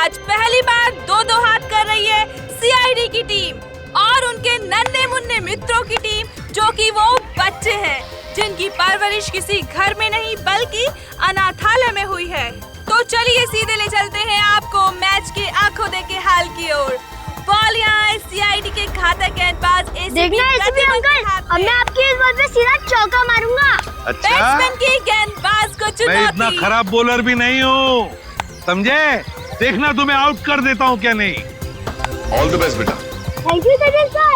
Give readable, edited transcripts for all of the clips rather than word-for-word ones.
आज पहली बार दो हाथ कर रही है सीआईडी की टीम और उनके नन्हे मुन्ने मित्रों की टीम, जो कि वो बच्चे हैं जिनकी परवरिश किसी घर में नहीं बल्कि अनाथालय में हुई है। तो चलिए सीधे ले चलते हैं आपको मैच के आंखों देखे हाल की ओर। बॉल यहाँ है सीआईडी के घातक गेंदबाज देखना एसीपी अंकल, अब मैं आपकी इस बॉल पे सीधा चौका मारूंगा। अच्छा, बैट्समैन की गेंदबाज को चुनौती। मैं इतना खराब बॉलर भी नहीं हूँ, समझे? देखना तुम्हें आउट कर देता हूँ क्या नहीं। ऑल द बेस्ट बेटा। Thank you Sachin sir.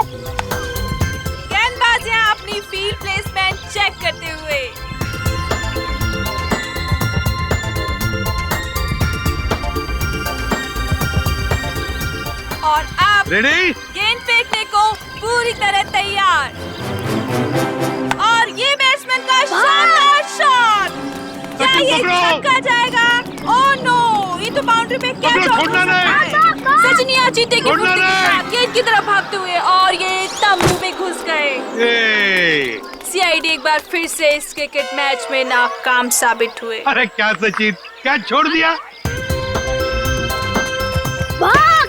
गेंदबाज यहाँ अपनी फील्ड प्लेसमेंट चेक करते हुए। और अब रेडी? गेंद फेंकने को पूरी तरह तैयार। और ये बैट्समैन का शानदार शॉट। क्या ये छक्का जाएगा? ओह नो, ये तो बाउंड्री पे क्या छोड़ना नहीं। सचिन यहाँ चीते की फुर्ती के साथ गेंद की तरफ भागते हुए और ये तंबू में घुस गए। सीआईडी एक बार फिर से इस क्रिकेट मैच में नाकाम साबित हुए। अरे क्या सचिन, क्या छोड़ दिया? भाग!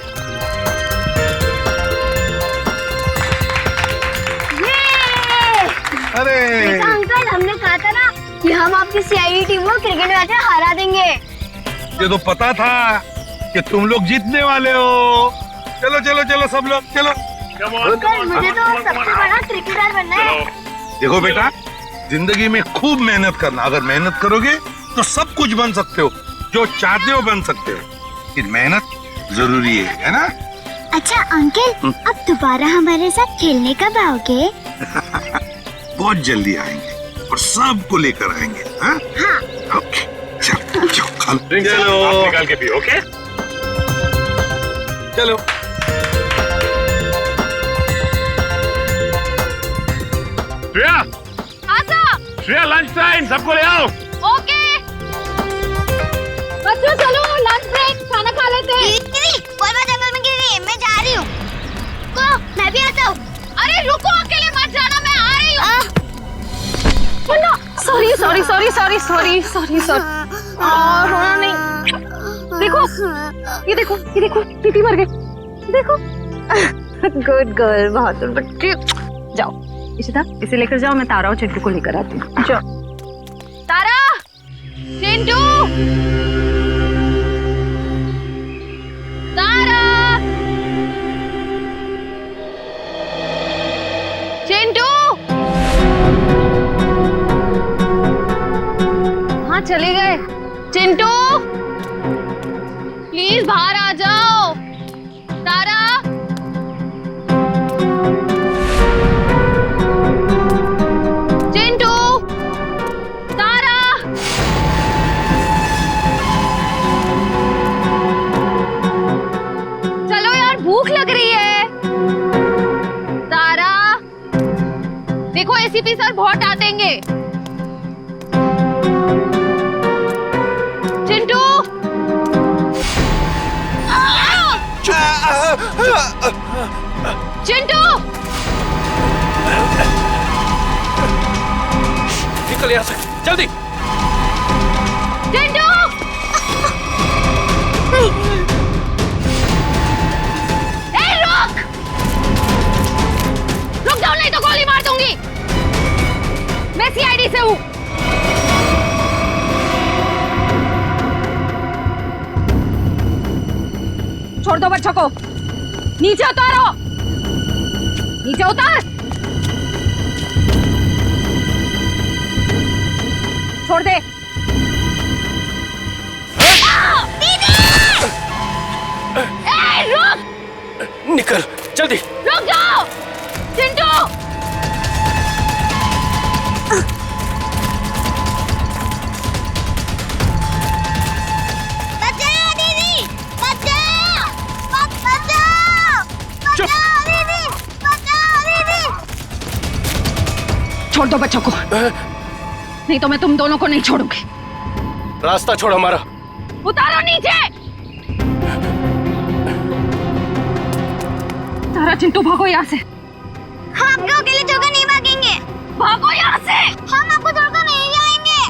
अरे अंकल, हमने कहा था ना कि हम आपकी सीआईडी टीम को क्रिकेट मैच में हरा देंगे। ये तो पता था कि तुम लोग जीतने वाले हो। चलो चलो चलो सब लोग चलो। अंकल, मुझे तो सबसे बड़ा क्रिकेटर बनना है। देखो बेटा, जिंदगी में खूब मेहनत करना। अगर मेहनत करोगे तो सब कुछ बन सकते हो, जो चाहते हो बन सकते हो। लेकिन मेहनत जरूरी है ना? अच्छा अंकल, अब दोबारा हमारे साथ खेलने कब आओगे? बहुत जल्दी आएंगे और सबको लेकर आएंगे। हाँ? ओके, चलो खा लो। चलो निकाल के पियो। ओके चलो। श्रेया, श्रेया लंच टाइम, सबको ले आओ। ओके बच्चों, चलो लंच ब्रेक, खाना खा लेते हैं। जंगल में गिर गई, मैं जा रही हूँ। मैं भी आता हूँ। अरे रुको, अकेले मत जाना, मैं आ रही हूँ। Sorry sorry sorry sorry sorry sorry sorry. रोना नहीं। देखो ये देखो ये देखो, टीटी मर गए। देखो गुड गर्ल, बहादुर बच्ची। जाओ इशिता, इसे लेकर जाओ, मैं तारा और चिंटू को लेकर आती हूँ। जाओ तारा, चिंटू, तारा, चिंटू। हाँ चले गए। चिंटू प्लीज बाहर आ जाओ। तारा, चिंटू, तारा। चलो यार, भूख लग रही है। तारा, देखो एसीपी सर बहुत डांटेंगे। चिंटू, चिंटू, निकल यहाँ से जल्दी। चिंटू, रुक, रुक जाओ नहीं तो गोली मार दूंगी। मैं सीआईडी से हूँ। छोड़ दो बच्चों को, नीचे उतारो, नीचे उतार। छोड़ दे। रुक, निकल जल्दी। रुक जाओ चिंटू। बचाओ दीदी, बचाओ, चुप। बचाओ दीदी, बचाओ दीदी। छोड़ दो बच्चों को, नहीं तो मैं तुम दोनों को नहीं छोड़ूंगी। रास्ता छोड़ हमारा। उतारो नीचे। तारा, चिंटू भागो यहाँ से। हम आपको अकेले छोड़कर नहीं भागेंगे। भागो यहाँ से। हम आपको छोड़कर नहीं जाएंगे।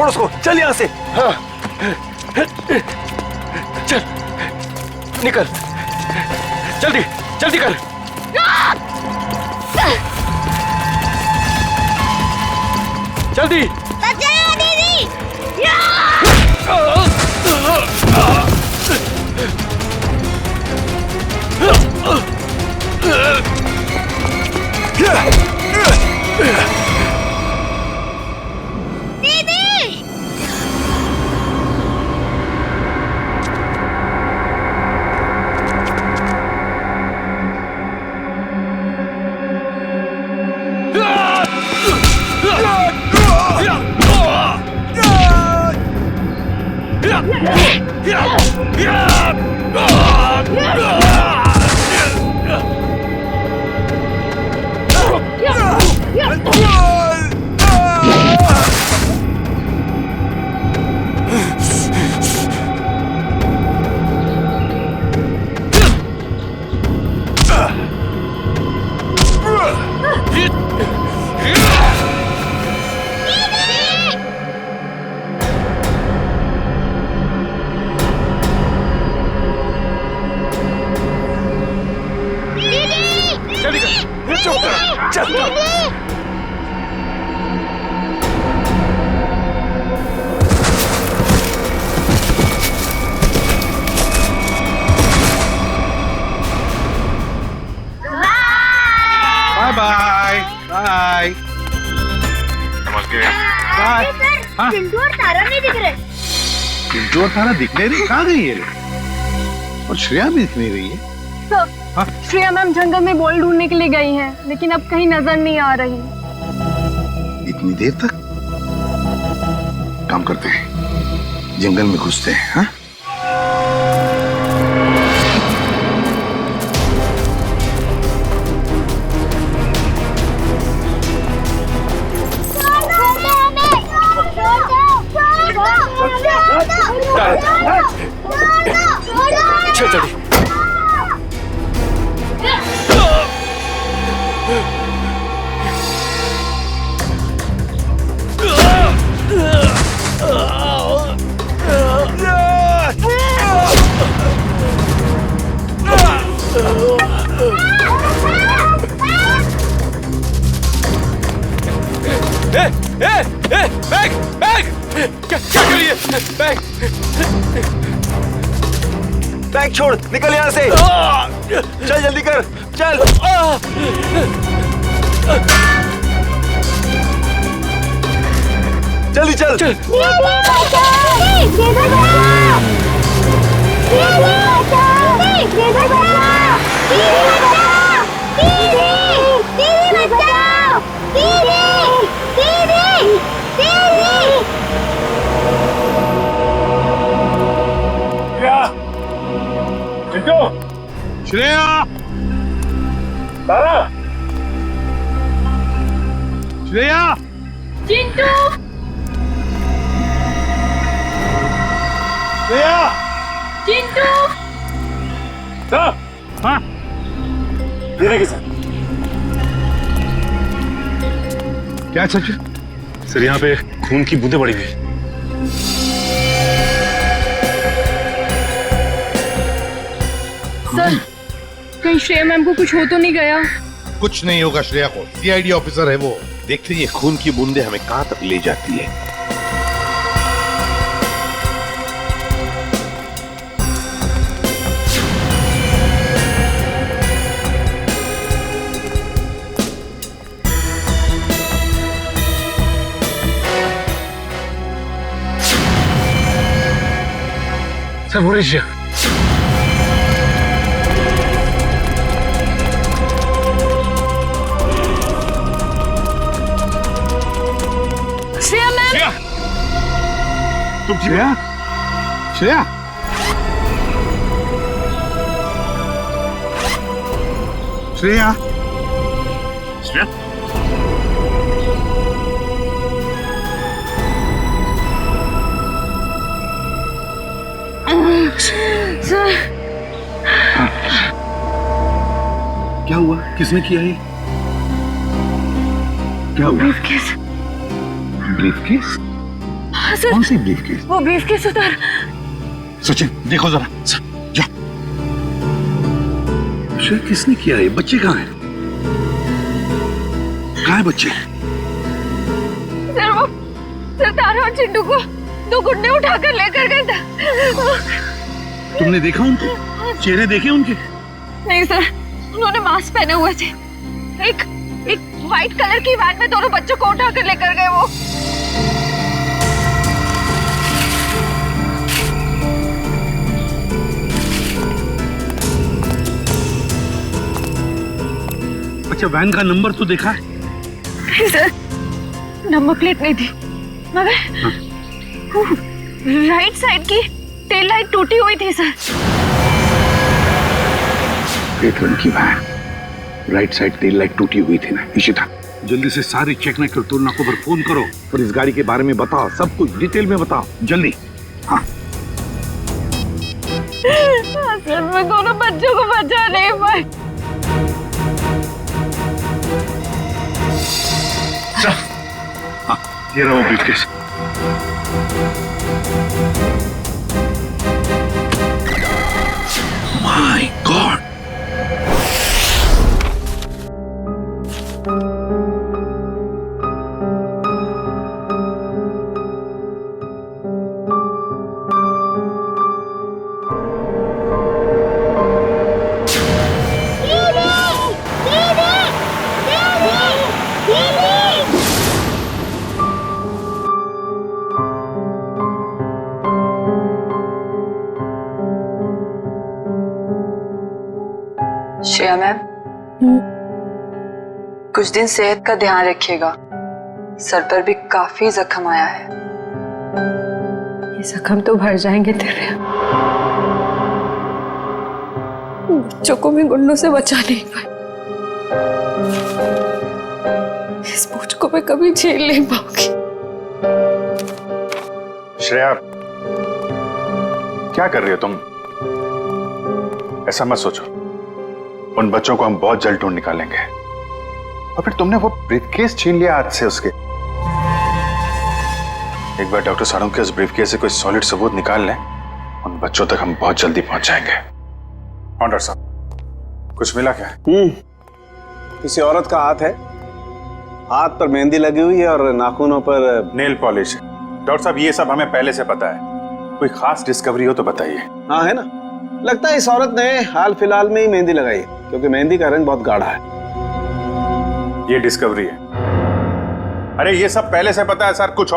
छोड़ उसको, चल यहाँ से। हाँ चल निकल, जल्दी जल्दी कर। जल्दी बचाओ दीदी। बाय बाय समझ गए? बाय। हाँ? चिंटू और तारा नहीं दिख रहे। चिंटू और तारा दिख नहीं रही, कहाँ गई है? और श्रेया भी दिख नहीं रही है। हाँ? श्रेया मैम जंगल में बॉल ढूंढने के लिए गई हैं, लेकिन अब कहीं नजर नहीं आ रही। इतनी देर तक? काम करते हैं, जंगल में घुसते हैं। हाँ? चल जल्दी। बैग बैग क्या करिए? बैग बैग छोड़, निकल यहाँ से। चल जल्दी कर, चल। जल्दी चल, चल। श्रेया, तारा, श्रेया, चिंटू, श्रेया, चिंटू, हाँ? धीरे के साथ। क्या सच? सर यहाँ पे खून की बूंदें पड़ी हुई है। सर, कहीं श्रेया मैम को कुछ हो तो नहीं गया? कुछ नहीं होगा श्रेया को, सीआईडी ऑफिसर है वो। देखते ये खून की बूंदें हमें कहाँ तक ले जाती है। सर वो रही श्रेया। श्रेया मैम, तुम श्रेया, श्रेया, श्रेया, श्रेया, सर क्या हुआ? किसने किया ये? क्या हुआ? ब्रीफकेस। ब्रीफकेस? हाँ सर। कौन सी ब्रीफकेस? वो ब्रीफकेस उधर। सचिन देखो जरा, जा। शेर किसने किया है? बच्चे कहाँ हैं? कहाँ है बच्चे? सर तारा और चिंटू को 2 गुंडे उठाकर लेकर गए थे। तुमने देखा उनको? चेहरे देखे उनके? नहीं सर, उन्होंने मास्क पहने हुए थे। एक व्हाइट कलर की वैन में दोनों बच्चों को उठाकर लेकर गए वो। अच्छा, वैन का नंबर तो देखा है? नहीं सर, नंबर प्लेट नहीं थी, मगर राइट साइड की टेल लाइट टूटी हुई थी सर। पेट्रोल की van, right side tail light टूटी हुई थी ना। इशिता, जल्दी से सारी चेक ना कर टोल नाकों पर फोन करो और इस गाड़ी के बारे में बताओ, सब कुछ डिटेल में बताओ जल्दी। हाँ सर, मैं दोनों बच्चों को बचा नहीं पाई। हाँ, ये रहा वो briefcase. My God, Shreya ma'am, कुछ दिन सेहत का ध्यान रखिएगा। सर पर भी काफी जख्म आया है। ये जख्म तो भर जाएंगे तेरे। बच्चों को मैं गुंडों से बचा नहीं पाई। इस बोझ को मैं कभी झेल नहीं पाऊंगी। श्रेया, क्या कर रही हो तुम? ऐसा मत सोचो, उन बच्चों को हम बहुत जल्द ढूंढ निकालेंगे। और फिर तुमने वो ब्रीफकेस छीन लिया हाथ से उसके। एक बार डॉक्टर सारंग के उस ब्रीफकेस से कोई सॉलिड सबूत निकाल लें, उन बच्चों तक हम बहुत जल्दी पहुंच जाएंगे। हाँ डॉक्टर साहब, कुछ मिला क्या? किसी औरत का हाथ है, हाथ पर मेहंदी लगी हुई है और नाखूनों पर नेल पॉलिश। डॉक्टर साहब, ये सब हमें पहले से पता है। कोई खास डिस्कवरी हो तो बताइए। हाँ है ना, लगता है इस औरत ने हाल फिलहाल में ही मेहंदी लगाई है, क्योंकि मेहंदी का रंग बहुत गाढ़ा है। ये डिस्कवरी है? अरे ये सब पहले से पता है सर। कुछ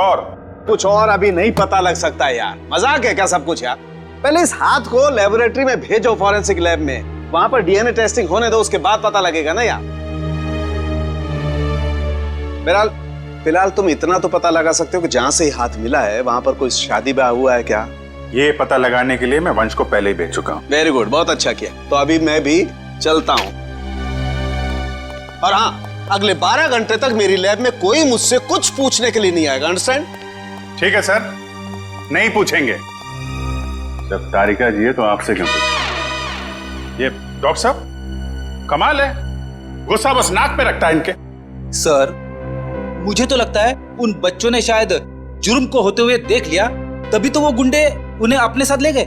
और अभी नहीं पता लग सकता है यार। मजाक है क्या सब कुछ यार? पहले इस हाथ को लेबोरेटरी में भेजो, फॉरेंसिक लैब में, वहां पर डीएनए टेस्टिंग होने दो, उसके बाद पता लगेगा ना यार। बहरहाल फिलहाल तुम इतना तो पता लगा सकते हो कि जहां से ये हाथ मिला है वहां पर कोई शादी ब्याह हुआ है क्या? ये पता लगाने के लिए मैं वंश को पहले ही भेज चुका हूँ। वेरी गुड, बहुत अच्छा किया। तो अभी मैं भी चलता हूं। और हाँ, अगले 12 घंटे तक मेरी लैब में कोई मुझसे कुछ पूछने के लिए नहीं आएगा। अंडरस्टैंड? ठीक है सर, नहीं पूछेंगे। जब तारिका जी है तो आपसे क्यों पूछें? ये डॉक्टर साहब कमाल है, गुस्सा बस नाक पे रखता है इनके। सर, मुझे तो लगता है उन बच्चों ने शायद जुर्म को होते हुए देख लिया, तभी तो वो गुंडे उन्हें अपने साथ ले गए।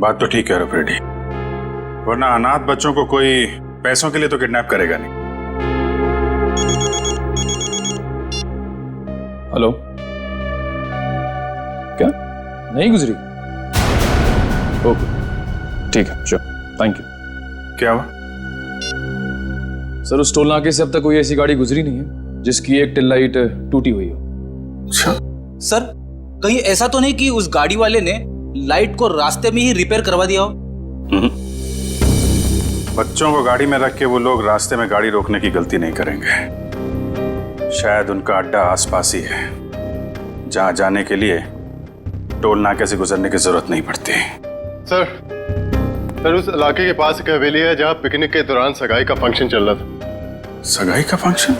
बात तो ठीक है रेड्डी, वरना अनाथ बच्चों को कोई पैसों के लिए तो किडनैप करेगा नहीं। हेलो, क्या नहीं गुजरी? ओके, ठीक है, श्योर, थैंक यू। क्या हुआ? सर, उस टोल नाके से अब तक कोई ऐसी गाड़ी गुजरी नहीं है जिसकी एक टेल लाइट टूटी हुई हो। अच्छा सर, कहीं ऐसा तो नहीं कि उस गाड़ी वाले ने लाइट को रास्ते में ही रिपेयर करवा दिया हो? बच्चों को गाड़ी में रख के वो लोग रास्ते में गाड़ी रोकने की गलती नहीं करेंगे। शायद उनका अड्डा आसपास ही है, जहां जाने के लिए टोल नाके से गुजरने की जरूरत नहीं पड़ती। सर, उस इलाके के पास एक हवेली है जहां पिकनिक के दौरान सगाई का फंक्शन चल रहा था। सगाई का फंक्शन?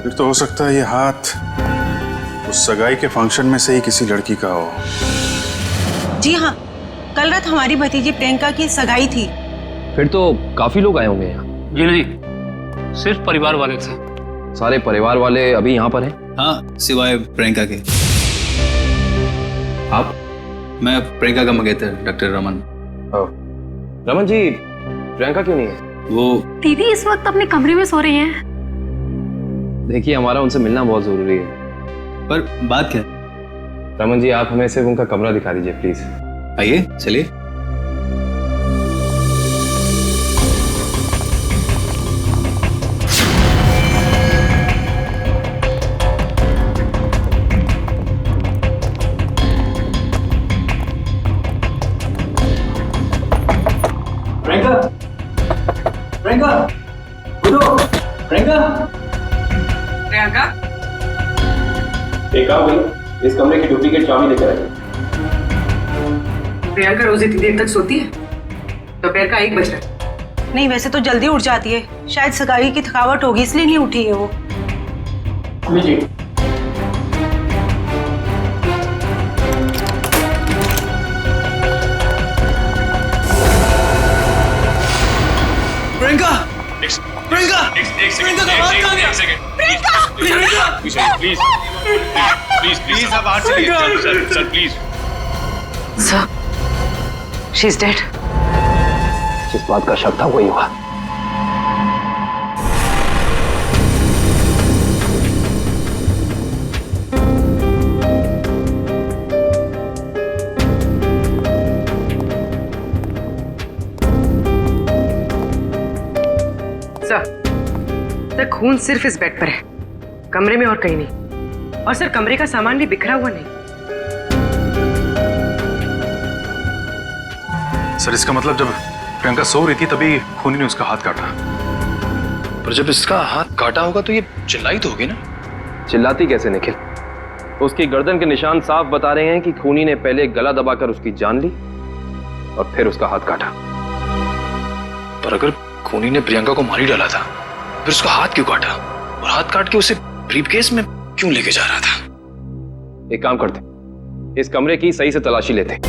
फिर तो हो सकता है ये हाथ उस सगाई के फंक्शन में से ही किसी लड़की का हो। जी हाँ, कल रात हमारी भतीजी प्रियंका की सगाई थी। फिर तो काफी लोग आए होंगे यहाँ। जी नहीं, सिर्फ परिवार वाले थे। सारे परिवार वाले अभी यहाँ पर हैं? हाँ, सिवाय प्रियंका के। आप? मैं प्रियंका का मंगेतर डॉक्टर रमन। रमन जी, प्रियंका क्यों नहीं है? वो दीदी इस वक्त अपने कमरे में सो रही हैं। देखिए, हमारा उनसे मिलना बहुत जरूरी है। पर बात क्या? रमन जी, आप हमें सिर्फ उनका कमरा दिखा दीजिए प्लीज। आइए, चलिए। प्रियंका, प्रियंका, प्रियंका, एक काम करिए, इस कमरे की डुप्लीकेट चाबी लेकर आइए। प्रियंका रोज इतनी देर तक सोती है? दोपहर का 1 बज रहा है। नहीं, वैसे तो जल्दी उठ जाती है, शायद सगाई की थकावट होगी इसलिए नहीं उठी है वो। लीजिए। प्रियंका, प्रियंका, प्रियंका का हाथ कहाँ गया? प्लीज आप बाहर चलिए sir please. Sir, she is dead. जिस बात का शक था वही हुआ। सर, खून सिर्फ इस बेड पर है, कमरे में और कहीं नहीं। और सर, कमरे का सामान भी बिखरा हुआ नहीं। सर, इसका मतलब जब प्रियंका सो रही थी तभी खूनी ने उसका हाथ काटा। पर जब इसका हाथ काटा होगा तो ये चिल्लाई तो होगी ना? चिल्लाती कैसे निखिल? उसकी गर्दन के निशान साफ बता रहे हैं कि खूनी ने पहले गला दबाकर उसकी जान ली और फिर उसका हाथ काटा। पर अगर खूनी ने प्रियंका को मार ही डाला था, फिर उसका हाथ क्यों काटा? और हाथ काट के उसे ब्रीफकेस में क्यों लेके जा रहा था? एक काम करते, इस कमरे की सही से तलाशी लेते।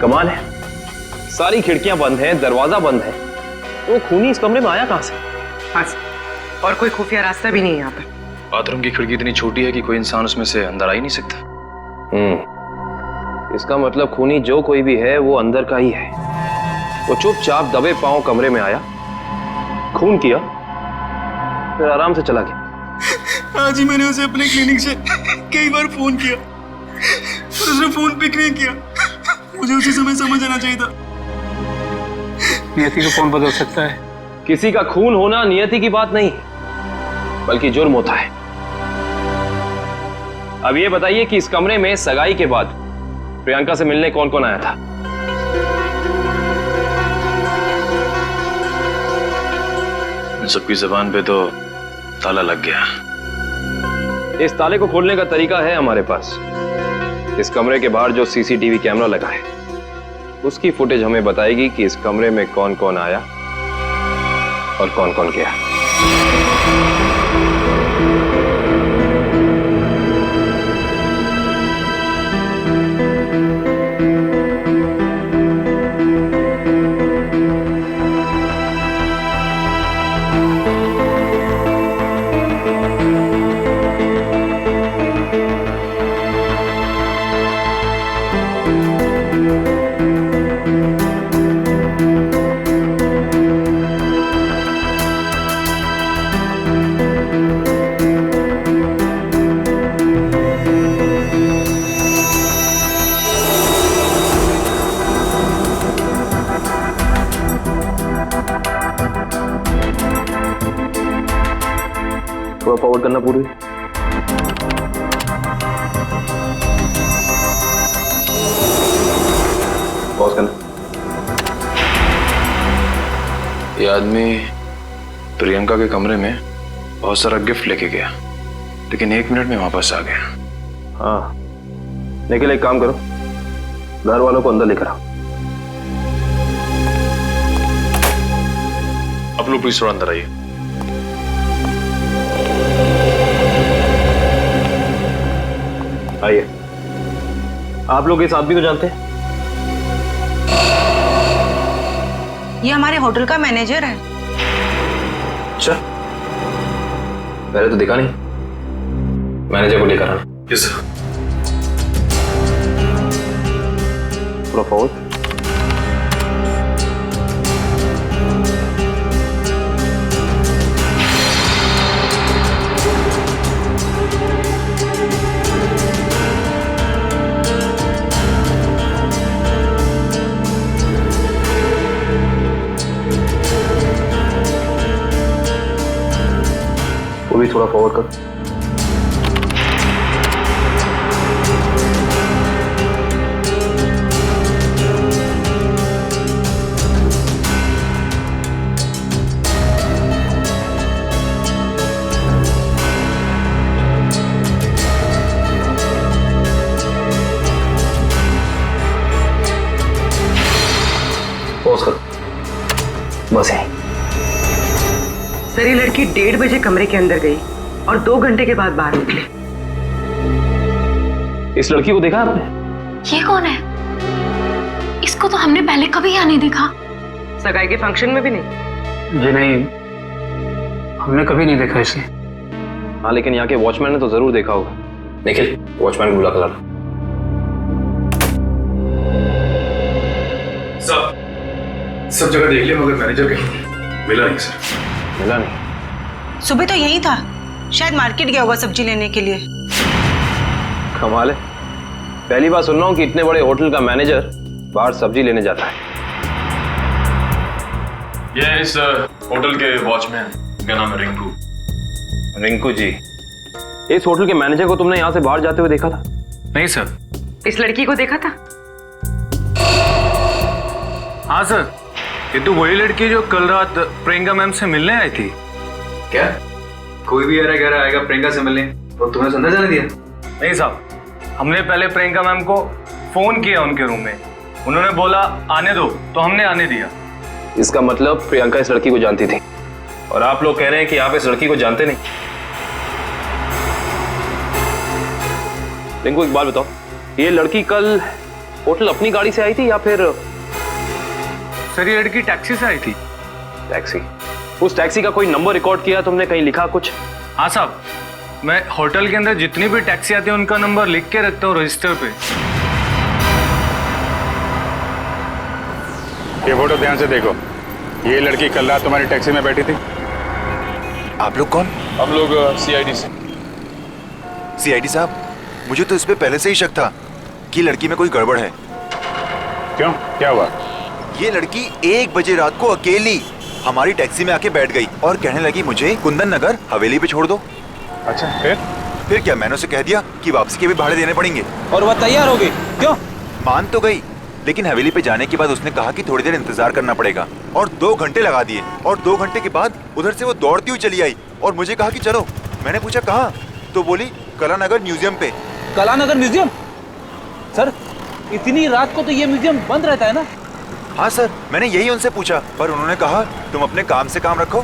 कमाल है, सारी खिड़कियां बंद हैं, दरवाजा बंद है, तो खूनी इस कमरे में आया कहां से? हाँ सर, और कोई खुफिया रास्ता भी नहीं है यहाँ पर। बाथरूम की खिड़की इतनी छोटी है कि कोई इंसान उसमें से अंदर आ ही नहीं सकता। इसका मतलब खूनी जो कोई भी है वो अंदर का ही है। वो चुपचाप दबे पांव कमरे में आया, खून किया, फिर आराम से चला गया। आज ही मैंने उसे अपने क्लिनिक से कई बार फोन किया, पर उसने फोन पिक नहीं किया। मुझे उसी समय समझ आना चाहिए था। नियति को कौन बदल सकता है? किसी का खून होना नियति की बात नहीं, बल्कि जुर्म होता है। अब ये बताइए कि इस कमरे में सगाई के बाद प्रियंका से मिलने कौन कौन आया था? इन सबकी जबान पे तो ताला लग गया। इस ताले को खोलने का तरीका है हमारे पास। इस कमरे के बाहर जो सीसीटीवी कैमरा लगा है, उसकी फुटेज हमें बताएगी कि इस कमरे में कौन कौन आया और कौन कौन गया। थोड़ा फॉरवर्ड करना पूरी। पॉज करना। ये आदमी प्रियंका के कमरे में बहुत सारा गिफ्ट लेके गया, लेकिन 1 मिनट में वापस आ गया। हाँ निखिल, एक काम करो, घर वालों को अंदर लेकर आओ। आप लोग प्लीज थोड़ा अंदर आइए। आइए। आप लोग इस आदमी को जानते हैं? ये हमारे होटल का मैनेजर है। अच्छा, पहले तो दिखा नहीं। मैनेजर को लेकर आना। Yes sir. थोड़ा फॉरवर्ड। वो भी थोड़ा फॉरवर्ड कर। पॉज कर। बस है। सर, ये लड़की 1:30 बजे कमरे के अंदर गई और 2 घंटे के बाद बाहर निकली। इस लड़की को देखा आपने? ये कौन है? इसको तो हमने पहले कभी यहाँ नहीं देखा। सगाई के फंक्शन में भी नहीं? जी नहीं, हमने कभी नहीं देखा इसे। हाँ, लेकिन यहाँ के वॉचमैन ने तो जरूर देखा होगा। निखिल, वॉचमैन को बुला कर लाना। सब जगह देख लिया, मगर मैनेजर कहीं मिला नहीं सर। मिला नहीं? सुबह तो यही था, शायद मार्केट गया होगा सब्जी लेने के लिए। कमाल है, पहली बार सुन रहा हूँ कि इतने बड़े होटल का मैनेजर बाहर सब्जी लेने जाता है। ये इस होटल के वॉचमैन, क्या नाम है? रिंकू। रिंकू जी, इस होटल के मैनेजर को तुमने यहाँ से बाहर जाते हुए देखा था? नहीं सर। इस लड़की को देखा था? हाँ सर, ये तो वही लड़की जो कल रात प्रियंका मैम से मिलने आई थी। क्या कोई भी ऐरा गहरा आएगा प्रियंका से मिलने तो तुम्हें अंदर जाने दिया? नहीं साहब, हमने पहले प्रियंका मैम को फोन किया उनके रूम में, उन्होंने बोला आने दो, तो हमने आने दिया। इसका मतलब प्रियंका इस लड़की को जानती थी, और आप लोग कह रहे हैं कि आप इस लड़की को जानते नहीं। रिंकू, एक बात बताओ, ये लड़की कल होटल अपनी गाड़ी से आई थी या फिर? सर, ये लड़की टैक्सी से आई थी। टैक्सी? उस टैक्सी का कोई नंबर रिकॉर्ड किया तुमने, कहीं लिखा कुछ? हाँ साहब, मैं होटल के अंदर जितनी भी टैक्सी आती है उनका नंबर लिख के रखता हूँ रजिस्टर पे। ये फोटो ध्यान से देखो, ये लड़की कल रात तुम्हारी टैक्सी में बैठी थी। आप लोग कौन? हम लोग सीआईडी से। सीआईडी साहब, मुझे तो इस पे पहले से ही शक था कि लड़की में कोई गड़बड़ है। क्यों, क्या हुआ? ये लड़की 1 बजे रात को अकेली हमारी टैक्सी में आके बैठ गई और कहने लगी मुझे कुंदन नगर हवेली पे छोड़ दो। अच्छा, फिर क्या, मैंने उसे कह दिया कि वापसी के भी भाड़े देने पड़ेंगे। और वह तैयार हो गई? क्यों? मान तो गई, लेकिन हवेली पे जाने के बाद उसने कहा कि थोड़ी देर इंतजार करना पड़ेगा, और 2 घंटे लगा दिए। और 2 घंटे के बाद उधर से वो दौड़ती हुई चली आई और मुझे कहा कि चलो। मैंने पूछा कहाँ, तो बोली कलानगर म्यूजियम पे। कलानगर म्यूजियम? सर, इतनी रात को तो ये म्यूजियम बंद रहता है ना? हाँ सर, मैंने यही उनसे पूछा, पर उन्होंने कहा तुम अपने काम से काम रखो।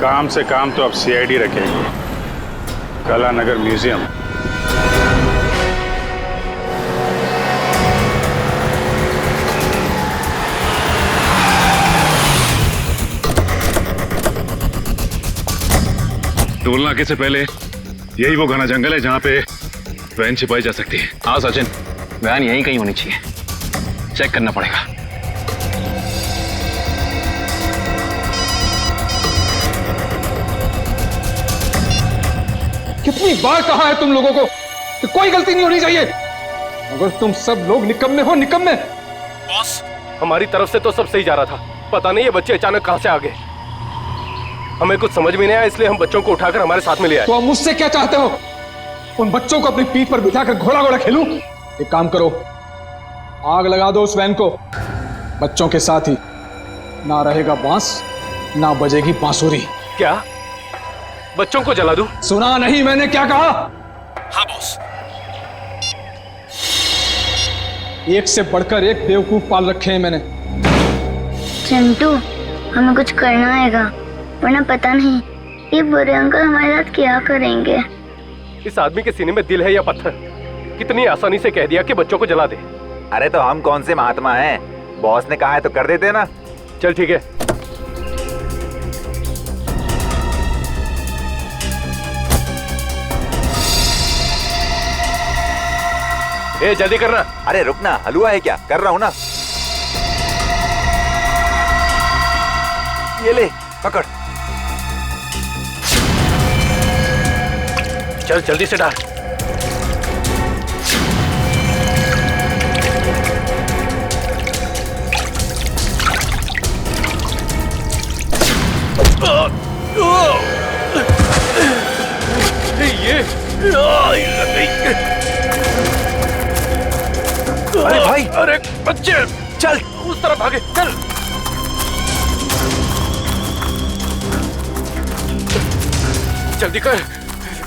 काम से काम तो अब सीआईडी रखेगी। कलानगर म्यूजियम? टोल नाके से पहले यही वो घना जंगल है जहाँ पे वैन छिपाई जा सकती है। हाँ सचिन, वैन यहीं कहीं होनी चाहिए, चेक करना पड़ेगा। कितनी बार कहा है तुम लोगों को कि कोई गलती नहीं होनी चाहिए, मगर तुम सब लोग निकम्मे हो, निकम्मे। बॉस, हमारी तरफ से तो सब सही जा रहा था, पता नहीं ये बच्चे अचानक कहां से आ गए। हमें कुछ समझ में नहीं आया, इसलिए हम बच्चों को उठाकर हमारे साथ में ले आए। तो अब मुझसे क्या चाहते हो? उन बच्चों को अपनी पीठ पर बिठाकर घोड़ा घोड़ा खेलूं? एक काम करो, आग लगा दो उस वैन को, बच्चों के साथ ही। ना रहेगा बांस, ना बजेगी बांसुरी। क्या बच्चों को जला दूं? सुना नहीं मैंने क्या कहा? हाँ बॉस। एक से बढ़कर एक बेवकूफ पाल रखे हैं मैंने। चिंटू, हमें कुछ करना आएगा, वरना पता नहीं ये बुरे अंकल हमारे साथ क्या करेंगे। इस आदमी के सीने में दिल है या पत्थर? कितनी आसानी से कह दिया कि बच्चों को जला दे। अरे तो हम कौन से महात्मा हैं? बॉस ने कहा है तो कर देते ना। चल ठीक है। ए जल्दी करना। अरे रुकना, हलवा है क्या? कर रहा हूँ ना। ये ले पकड़। चल जल्दी से डाल। अरे भाई, अरे बच्चे चल उस तरफ भागे, चल। जल्दी कर।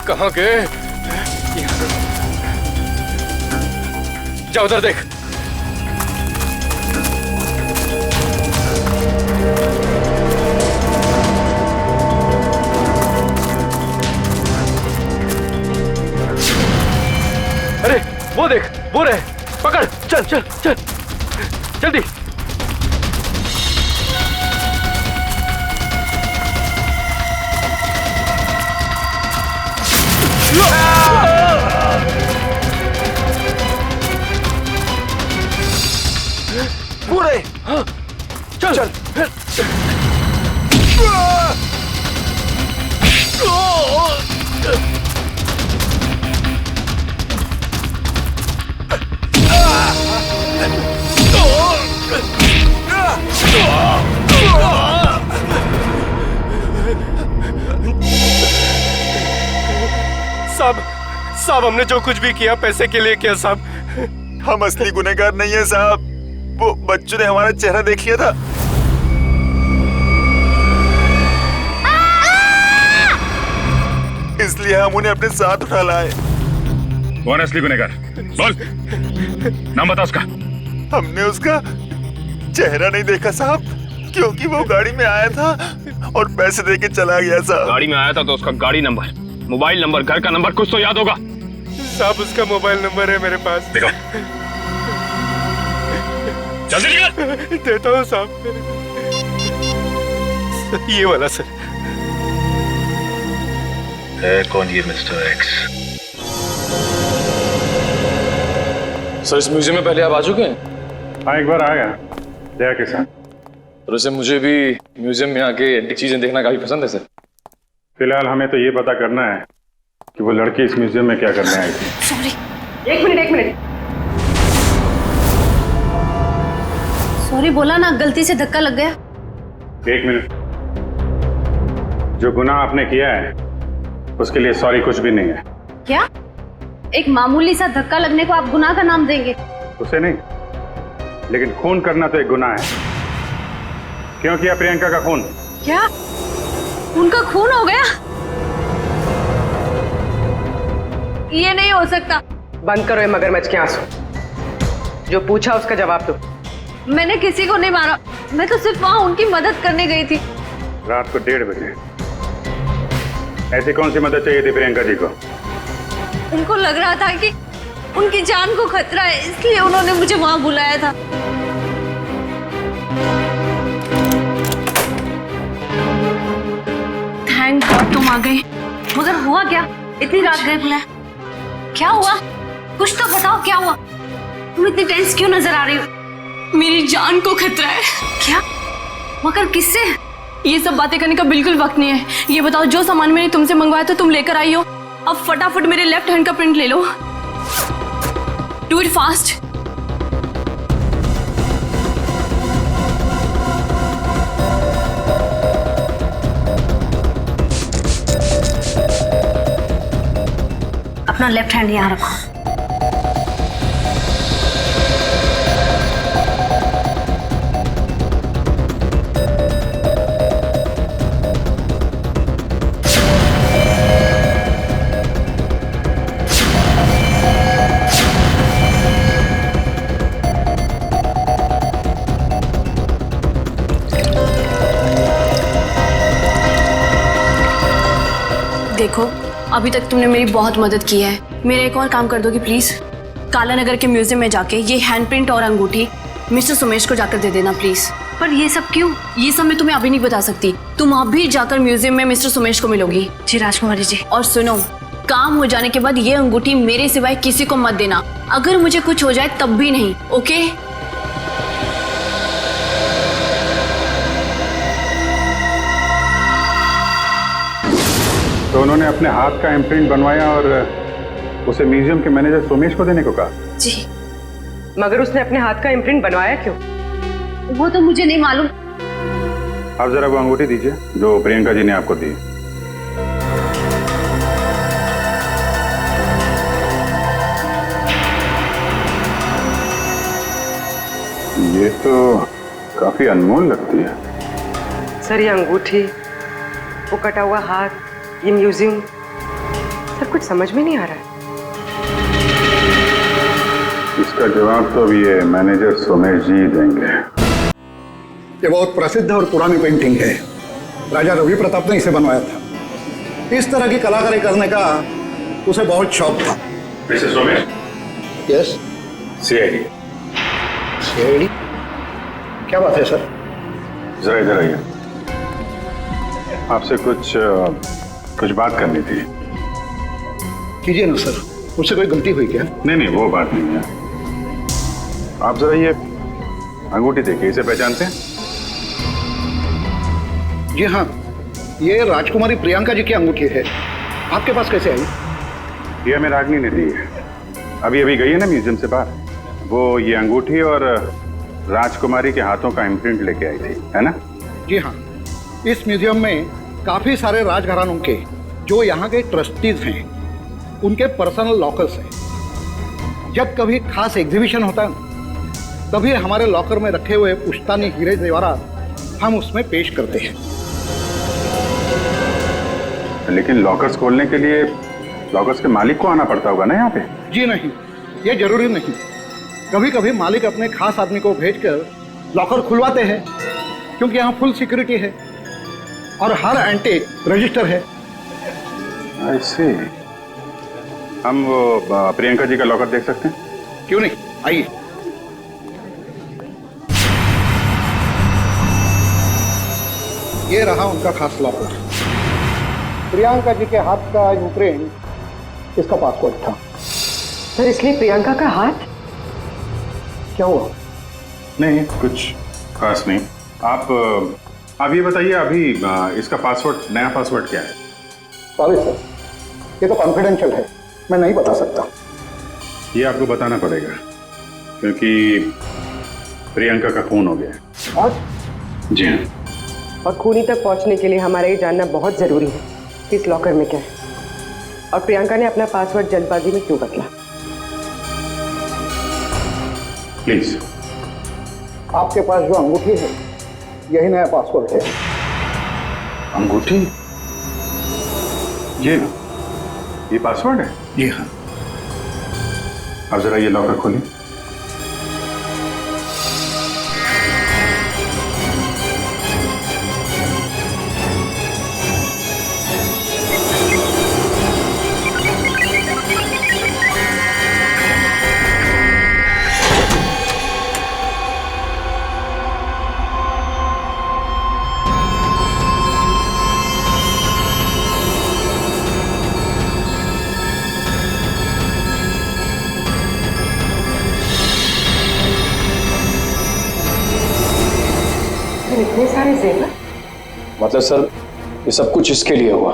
कहाँ गए? जा उधर देख। अरे वो देख, वो रहे। पकड़, चल चल चल जल्दी। पूरे हाँ, चल चल। साहब हमने जो कुछ भी किया पैसे के लिए किया साहब। हम असली गुनहगार नहीं है साहब। वो बच्चों ने हमारा चेहरा देख लिया था। इसलिए हम उन्हें अपने साथ उठा लाए। कौन असली गुनहगार? बोल, नाम बता उसका। हमने उसका चेहरा नहीं देखा साहब, क्योंकि वो गाड़ी में आया था और पैसे देके चला गया साहब। गाड़ी में आया था तो उसका गाड़ी नंबर, मोबाइल नंबर, घर का नंबर कुछ तो याद होगा। साहब उसका मोबाइल नंबर है मेरे पास। देखो जल्दी निकल। देता हूँ साहब, ये वाला सर। है कौन ये मिस्टर एक्स? सर इस म्यूजियम में पहले आप आ चुके हैं? हाँ एक बार आ गया दया के साथ। और वैसे मुझे भी म्यूजियम में आके एंटीक चीजें देखना काफी पसंद है सर। फिलहाल हमें तो ये पता करना है कि वो लड़की इस म्यूजियम में क्या करने आई थी। सॉरी, एक मिनट। सॉरी बोला ना, गलती से धक्का लग गया। एक मिनट। जो गुनाह आपने किया है उसके लिए सॉरी कुछ भी नहीं है। क्या? एक मामूली सा धक्का लगने को आप गुनाह का नाम देंगे? उसे नहीं, लेकिन खून करना तो एक गुनाह है। क्यों किया प्रियंका का खून? क्या उनका खून हो गया? ये नहीं हो सकता। बंद करो ये मगरमच्छ के आंसू। जो पूछा उसका जवाब दो। मैंने किसी को नहीं मारा, मैं तो सिर्फ वहां उनकी मदद करने गई थी। रात को 1:30 बजे ऐसी कौन सी मदद चाहिए थी प्रियंका जी को? उनको लग रहा था कि उनकी जान को खतरा है, इसलिए उन्होंने मुझे वहां बुलाया था। थैंक गॉड तुम आ गए। मगर हुआ क्या? इतनी रात गए बुलाया? क्या हुआ? कुछ तो बताओ, क्या हुआ? तुम इतनी टेंस क्यों नजर आ रही हो? मेरी जान को खतरा है। क्या? मगर किससे? ये सब बातें करने का बिल्कुल वक्त नहीं है। ये बताओ, जो सामान मैंने तुमसे मंगवाया था तुम लेकर आई हो। अब फटाफट मेरे लेफ्ट हैंड का प्रिंट ले लो। Do it fast. अपना लेफ्ट हैंड यहाँ रखो। देखो, अभी तक तुमने मेरी बहुत मदद की है। मेरा एक और काम कर दोगी प्लीज? काला नगर के म्यूजियम में जाके ये हैंडप्रिंट और अंगूठी मिस्टर सुमेश को जाकर दे देना प्लीज। पर ये सब क्यों? ये सब मैं तुम्हें अभी नहीं बता सकती। तुम अभी जाकर म्यूजियम में मिस्टर सुमेश को मिलोगी। जी राजकुमारी जी। और सुनो, काम हो जाने के बाद ये अंगूठी मेरे सिवाय किसी को मत देना। अगर मुझे कुछ हो जाए तब भी नहीं, ओके? तो उन्होंने अपने हाथ का इम्प्रिंट बनवाया और उसे म्यूजियम के मैनेजर सोमेश को देने को कहा? जी। मगर उसने अपने हाथ का इम्प्रिंट बनवाया क्यों? वो तो मुझे नहीं मालूम। आप जरा वो अंगूठी दीजिए जो प्रियंका जी ने आपको दी। ये तो काफी अनमोल लगती है। सर ये अंगूठी, वो कटा हुआ हाथ, ये म्यूजियम, सब कुछ समझ में नहीं आ रहा है। इसका जवाब तो अभी ये मैनेजर सोमेश जी देंगे। ये बहुत प्रसिद्ध और पुरानी पेंटिंग है। राजा रवि प्रताप ने इसे बनवाया था। इस तरह की कलाकारी करने का उसे बहुत शौक था। Mister Somesh. Yes. CID. CID? क्या बात है सर? जरा इधर आइए, आपसे कुछ बात करनी थी। कीजिए ना सर, मुझसे कोई गलती हुई क्या? नहीं, वो बात नहीं है। आप जरा ये अंगूठी देखिए, इसे पहचानते हैं? जी हाँ, ये राजकुमारी प्रियंका जी की अंगूठी है। आपके पास कैसे आई? ये हमें रागनी ने दी है। अभी गई है ना म्यूजियम से बाहर, वो ये अंगूठी और राजकुमारी के हाथों का इम्प्रिंट लेके आई थी, है ना? जी हाँ, इस म्यूजियम में काफी सारे राजघरानों के जो यहाँ के ट्रस्टीज हैं उनके पर्सनल लॉकर्स हैं। जब कभी खास एग्जीबिशन होता है तभी हमारे लॉकर में रखे हुए पुश्तैनी हीरे जेवरात हम उसमें पेश करते हैं। लेकिन लॉकर्स खोलने के लिए लॉकर्स के मालिक को आना पड़ता होगा ना यहाँ पे? जी नहीं, ये जरूरी नहीं। कभी कभी मालिक अपने खास आदमी को भेजकर लॉकर खुलवाते हैं, क्योंकि यहाँ फुल सिक्योरिटी है और हर एंटीक रजिस्टर है। I see। हम वो प्रियंका जी का लॉकर देख सकते हैं? क्यों नहीं, आइए। ये रहा उनका खास लॉकर। प्रियंका जी के हाथ का इम्प्रिंट इसका पासपोर्ट था। सर इसलिए प्रियंका का हाथ? क्या हुआ? नहीं, कुछ खास नहीं। आप ये बताइए, अभी इसका पासवर्ड, नया पासवर्ड क्या है? सॉरी सर, ये तो कॉन्फिडेंशियल है, मैं नहीं बता सकता। ये आपको बताना पड़ेगा क्योंकि प्रियंका का खून हो गया है। आज? जी हाँ। और खूनी तक पहुंचने के लिए हमारा ये जानना बहुत जरूरी है कि इस लॉकर में क्या है और प्रियंका ने अपना पासवर्ड जल्दबाजी में क्यों बदला। प्लीज। आपके पास जो अंगूठी है यही नया पासवर्ड है। अंगूठी? ये पासवर्ड है? जी हाँ। अब जरा ये लॉकर खोलिए। इतने सारे जेवर? मतलब सर ये सब कुछ इसके लिए हुआ?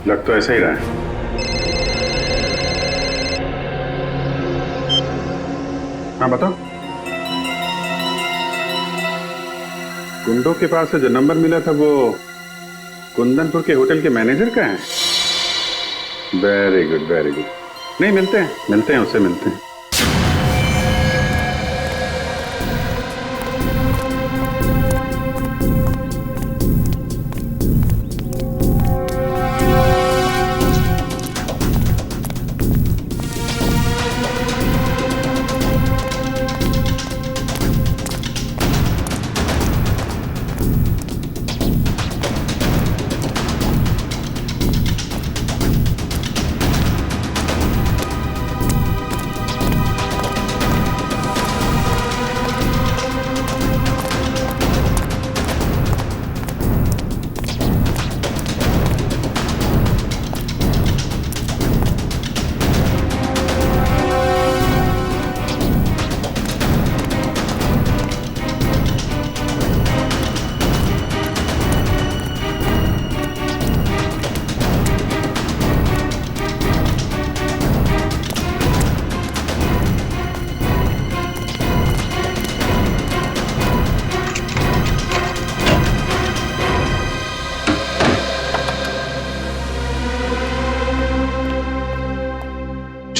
लग तो ऐसा ही रहा है। हाँ बताओ। गुंडों के पास से जो नंबर मिला था वो कुंदनपुर के होटल के मैनेजर का है? Very good, very good. नहीं, मिलते हैं उससे मिलते हैं।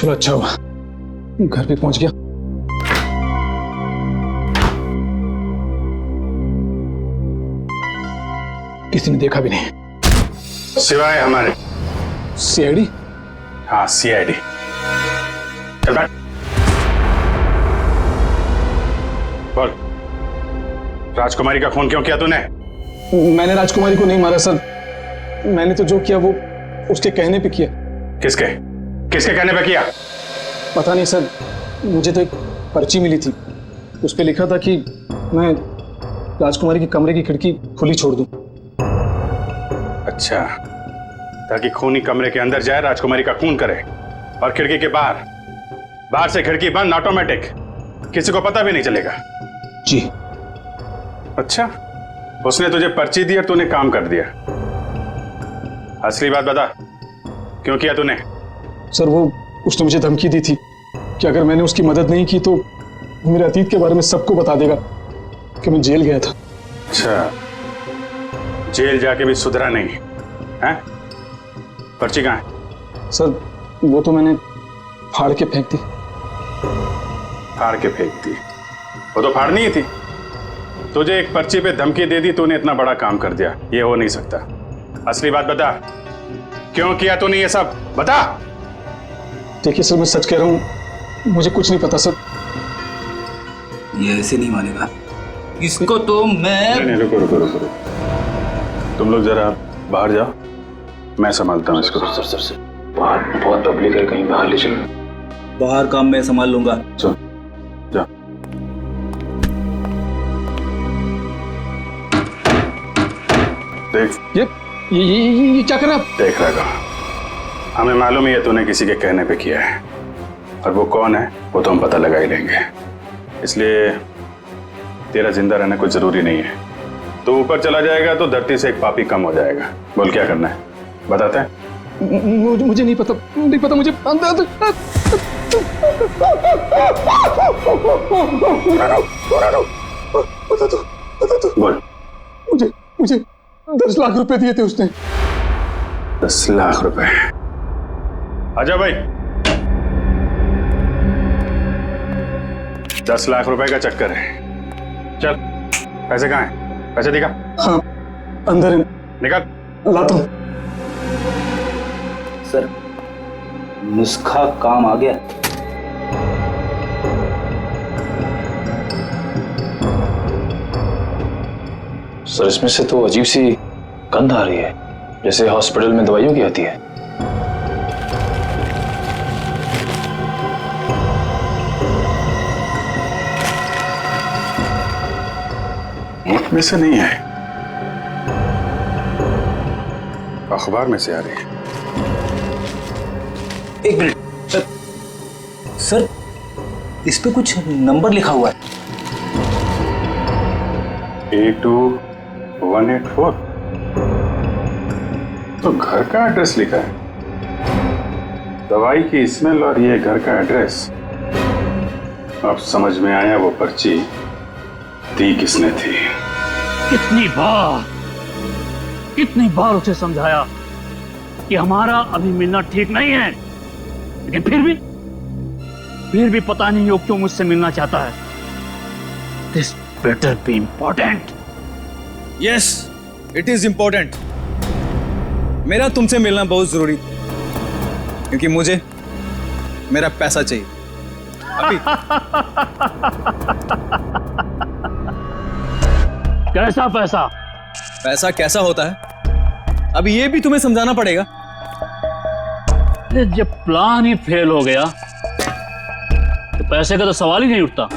चलो अच्छा हुआ घर पे पहुंच गया। किसी ने देखा भी नहीं सिवाय हमारे सीआईडी। हाँ सीआईडी। चल बैठ। बोल, राजकुमारी का खून क्यों किया तूने? मैंने राजकुमारी को नहीं मारा सर, मैंने तो जो किया वो उसके कहने पे किया। किसके किसके कहने पे किया? पता नहीं सर, मुझे तो एक पर्ची मिली थी, उस पे लिखा था कि मैं राजकुमारी के कमरे की खिड़की खुली छोड़ दूं। अच्छा, ताकि खूनी कमरे के अंदर जाए, राजकुमारी का खून करे, और खिड़की के बाहर से खिड़की बंद ऑटोमेटिक, किसी को पता भी नहीं चलेगा। जी। अच्छा, उसने तुझे पर्ची दी और तूने काम कर दिया। असली बात बता, क्यों किया तूने? सर वो उसने मुझे धमकी दी थी कि अगर मैंने उसकी मदद नहीं की तो मेरे अतीत के बारे में सबको बता देगा कि मैं जेल गया था। अच्छा, जेल जाके भी सुधरा नहीं है? पर्ची कहाँ है? सर वो तो मैंने फाड़ के फेंक दी। फाड़ के फेंक दी? वो तो फाड़नी ही थी। तुझे एक पर्ची पे धमकी दे दी, तूने इतना बड़ा काम कर दिया, ये हो नहीं सकता। असली बात बता, क्यों किया तूने ये सब? बता। देखिए सर, मैं सच कह रहा हूँ, मुझे कुछ नहीं पता सर। ये ऐसे नहीं मानेगा इसको तो मैं। नहीं, रुको रुको रुको, तुम लोग जरा बाहर जाओ, मैं संभालता हूँ इसको। सर बाहर बहुत पब्लिक है, कहीं बाहर ले चलो। बाहर काम मैं संभाल लूंगा। चल जा। देख ये क्या कर रहा है? देख रहा, हमें मालूम ही है तूने किसी के कहने पे किया है, और वो कौन है वो तो हम पता लगा ही लेंगे। इसलिए तेरा जिंदा रहना कुछ जरूरी नहीं है। तो ऊपर चला जाएगा तो धरती से एक पापी कम हो जाएगा। बोल क्या करना है, बताते हैं? मुझे नहीं पता मुझे बोल। मुझे 10 लाख रुपए दिए थे उसने। 10 लाख रुपए? आजा भाई, 10 लाख रुपए का चक्कर है। चल, पैसे कहाँ हैं? पैसे दिखा। हाँ अंदर है। निकाल। लाता हूं। सर नुस्खा काम आ गया। सर इसमें से तो अजीब सी गंध आ रही है, जैसे हॉस्पिटल में दवाइयों की आती है। मुख में से नहीं है, अखबार में से आ रही है। एक मिनट सर, इस पे कुछ नंबर लिखा हुआ है। 82184। तो घर का एड्रेस लिखा है। दवाई की स्मेल और ये घर का एड्रेस। अब समझ में आया वो पर्ची दी किसने थी। कितनी बार उसे समझाया कि हमारा अभी मिलना ठीक नहीं है, लेकिन फिर भी पता नहीं वो क्यों मुझसे मिलना चाहता है। This better be important. Yes, it is important. मेरा तुमसे मिलना बहुत जरूरी, क्योंकि मुझे मेरा पैसा चाहिए अभी। कैसा पैसा? पैसा कैसा होता है अभी ये भी तुम्हें समझाना पड़ेगा। जब प्लान ही फेल हो गया तो पैसे का तो सवाल ही नहीं उठता।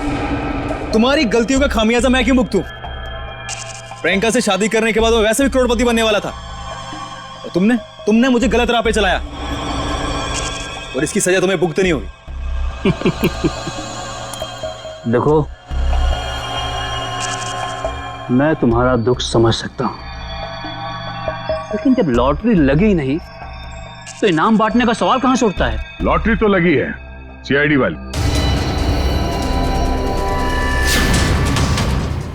तुम्हारी गलतियों का खामियाजा मैं क्यों भुगतूं? प्रियंका से शादी करने के बाद वो वैसे भी करोड़पति बनने वाला था, और तुमने मुझे गलत राह पे चलाया, और इसकी सजा तुम्हें भुगतनी होगी। देखो, मैं तुम्हारा दुख समझ सकता हूं, लेकिन जब लॉटरी लगी नहीं तो इनाम बांटने का सवाल कहां से उठता है? लॉटरी तो लगी है, सीआईडी वाली।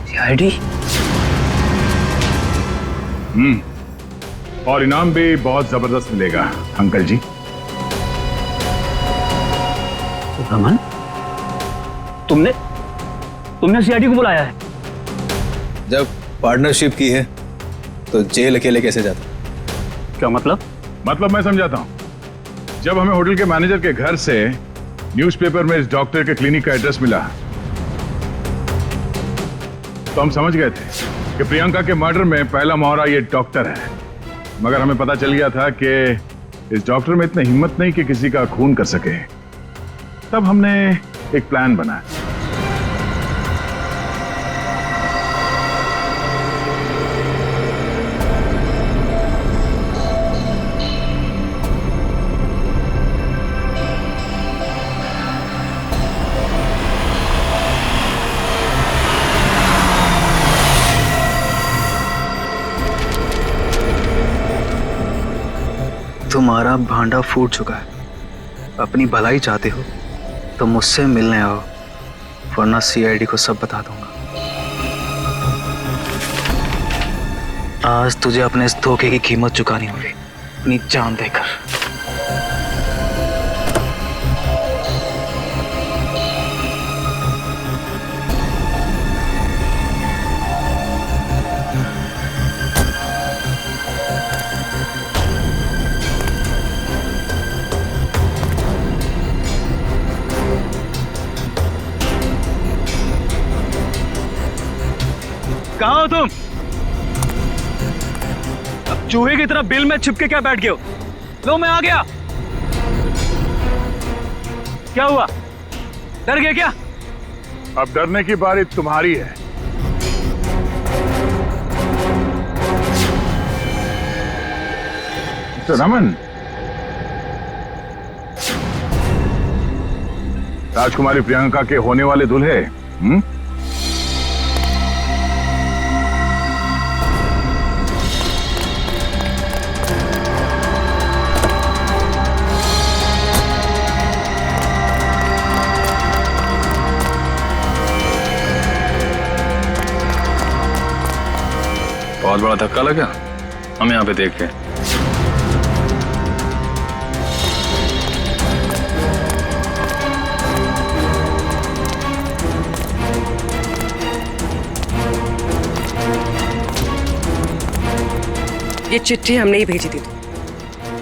सीआईडी? और इनाम भी बहुत जबरदस्त मिलेगा अंकल जी। रमन, तुमने सीआईडी को बुलाया है? जब पार्टनरशिप की है तो जेल अकेले कैसे जाता? क्या मतलब? मतलब मैं समझाता हूँ। जब हमें होटल के मैनेजर के घर से न्यूज़पेपर में इस डॉक्टर के क्लिनिक का एड्रेस मिला तो हम समझ गए थे कि प्रियंका के मर्डर में पहला मोहरा ये डॉक्टर है। मगर हमें पता चल गया था कि इस डॉक्टर में इतनी हिम्मत नहीं कि किसी का खून कर सके। तब हमने एक प्लान बनाया। तुम्हारा भांडा फूट चुका है। अपनी भलाई चाहते हो तो मुझसे मिलने आओ, वरना सीआईडी को सब बता दूंगा। आज तुझे अपने इस धोखे की कीमत चुकानी होगी, अपनी जान देकर। कहाँ हो तुम? अब चूहे की तरह बिल में छिपके क्या बैठ गए हो? लो मैं आ गया। क्या हुआ? डर गए क्या? अब डरने की बारी तुम्हारी है। तो रमन, राजकुमारी प्रियंका के होने वाले दूल्हे बहुत बड़ा धक्का लगा। हम यहाँ पे देखते हैं। ये चिट्ठी हमने ही भेजी थी।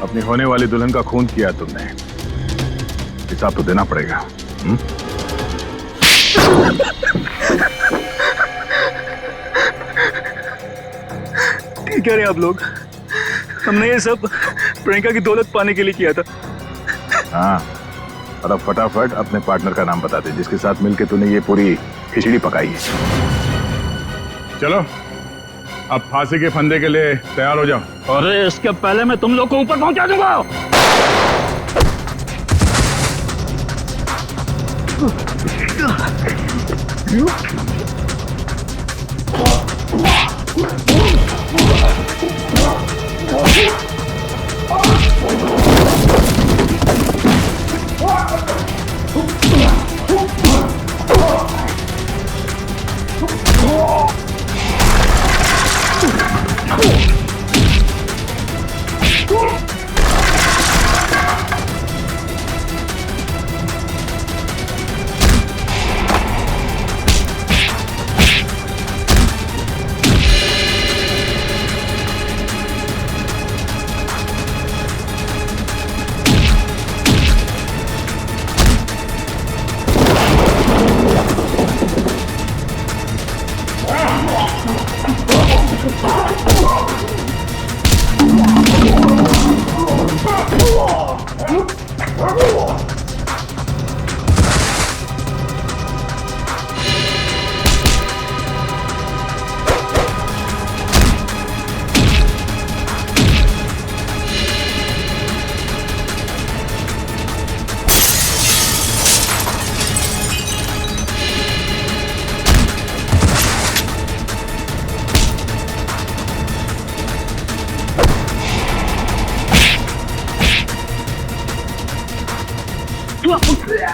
अपनी होने वाली दुल्हन का खून किया तुमने, हिसाब तो देना पड़ेगा। ठीक कह रहे आप लोग। हमने ये सब प्रियंका की दौलत पाने के लिए किया था। हाँ, और अब फटाफट अपने पार्टनर का नाम बता दे जिसके साथ मिलके तूने ये पूरी खिचड़ी पकाई है। चलो अब फांसी के फंदे के लिए तैयार हो जाओ। अरे इसके पहले मैं तुम लोग को ऊपर पहुंचा दूंगा।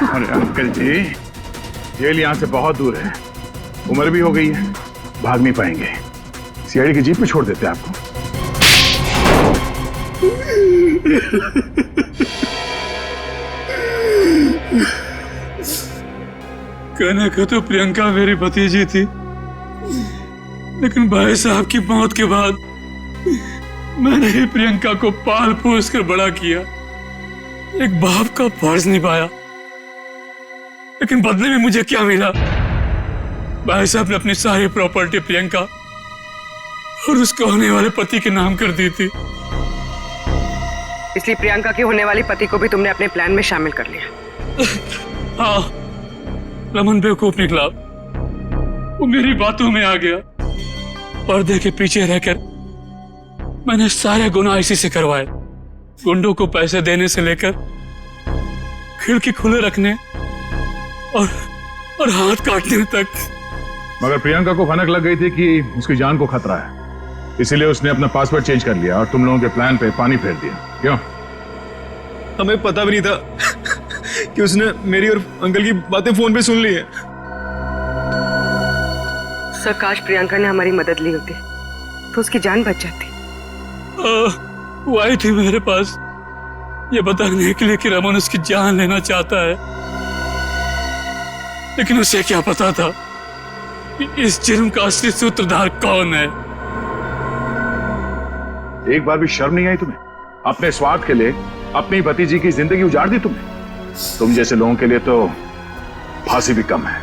अरे अंकल जी, जेल यहाँ से बहुत दूर है, उम्र भी हो गई है, भाग नहीं पाएंगे। सीआईडी की जीप में छोड़ देते हैं आपको। कहने को तो प्रियंका मेरी भतीजी थी, लेकिन भाई साहब की मौत के बाद मैंने ही प्रियंका को पाल पोस कर बड़ा किया, एक बाप का फर्ज निभाया। लेकिन बदले में मुझे क्या मिला? भाई साहब ने अपनी सारी प्रॉपर्टी प्रियंका और उसके होने वाले पति के नाम कर दी थी। इसलिए प्रियंका के होने वाले पति को भी तुमने अपने प्लान में शामिल कर लिया। हाँ, रमन बेवकूफ निकला, वो मेरी बातों में आ गया। पर्दे के पीछे रहकर मैंने सारे गुनाह इसी से करवाए, गुंडों को पैसे देने से लेकर खिड़की खुले रखने और हाथ काटने तक। मगर प्रियंका को भनक लग गई थी कि उसकी जान को खतरा है, इसीलिए उसने अपना पासवर्ड चेंज कर लिया और तुम लोगों के प्लान पे पानी फेर दिया। क्यों? हमें पता भी नहीं था कि उसने मेरी और अंकल की बातें फोन पे सुन ली है। सर, काश प्रियंका ने हमारी मदद ली होती तो उसकी जान बच जाती। वो आई थी मेरे पास ये बताने के लिए कि रमन उसकी जान लेना चाहता है, लेकिन उसे क्या पता था कि इस जुर्म का असली सूत्रधार कौन है। एक बार भी शर्म नहीं आई तुम्हें? अपने स्वार्थ के लिए अपनी भतीजी की जिंदगी उजाड़ दी तुमने। तुम जैसे लोगों के लिए तो फांसी भी कम है।